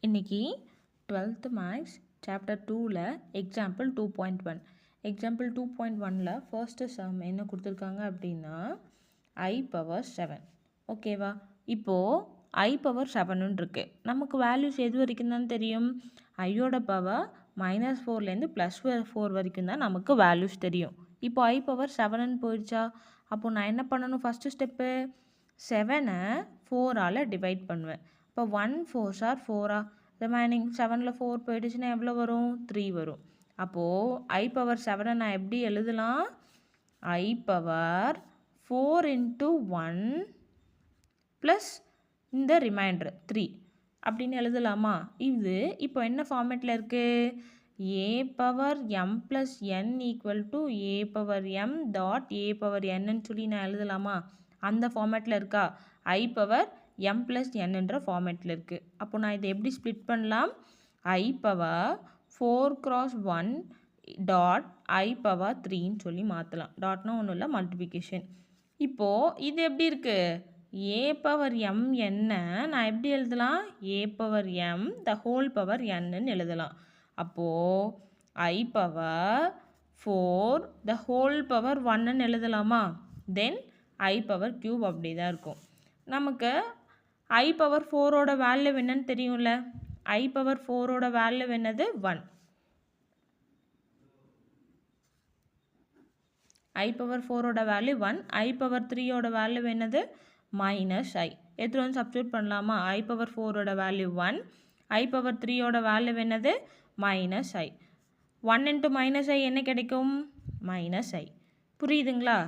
இன்னைக்கு 12th maths chapter 2ல் example 2.1 example 2.1ல் first some என்ன கொடுத்துருக்காங்க அப்படின்னா I பவர் 7 ஓகேவா. இப்போது I பவர் 7ன்னு இருக்குது. நமக்கு வேல்யூஸ் எது வரைக்கும் தான் தெரியும்? ஐயோட பவர் -4லேருந்து +4 வரைக்கும் தான் நமக்கு வேல்யூஸ் தெரியும். இப்போ I பவர் 7ன்னு போயிடுச்சா? அப்போது நான் என்ன பண்ணணும்? ஃபஸ்ட்டு ஸ்டெப்பு 7ஐ 4ஆல் டிவைட் பண்ணுவேன். இப்போ 1 4s are 4 ரிமைனிங் 7ல் 4 போயிடுச்சுன்னா எவ்வளோ வரும்? 3 வரும். அப்போது I பவர் 7ஐ நான் எப்படி எழுதலாம்? I பவர் 4 into 1 ப்ளஸ் இந்த ரிமைண்டர் 3 அப்படின்னு எழுதலாமா? இது இப்போ என்ன ஃபார்மேட்டில் இருக்குது? a power m plus n equal to a power m dot a power nன்னு சொல்லி நான் எழுதலாமா? அந்த ஃபார்மேட்டில் இருக்கா? I பவர் m ப்ளஸ் nன்ற ஃபார்மேட்டில் இருக்குது. அப்போ நான் இதை எப்படி ஸ்ப்ளிட் பண்ணலாம்? I power 4 cross 1 dot I power 3ன்னு சொல்லி மாற்றலாம். டாட்னா ஒன்றும் இல்லை, மல்டிபிகேஷன். இப்போது இது எப்படி இருக்குது? a பவர் m என்ன நான் எப்படி எழுதலாம்? a power m the whole power nன்னு எழுதலாம். அப்போது I power 4 the whole power 1ன்னு எழுதலாமா? தென் I பவர் க்யூப் அப்படி தான் இருக்கும். நமக்கு I பவர் 4ஓட வேல்யூ என்னன்னு தெரியும்ல? I பவர் 4ஓட வேல்யூ என்னது? 1. I பவர் 4ஓட வேல்யூ 1. I பவர் 3ஓட வேல்யூ என்னது? -i. எடுத்துகிட்டு வந்து சப்ஸ்டியூட் பண்ணலாமா? I பவர் 4ஓட வேல்யூ 1. I பவர் 3ஓட வேல்யூ என்னது? -i. 1 into -i என்ன கிடைக்கும்? -i. புரியுதுங்களா?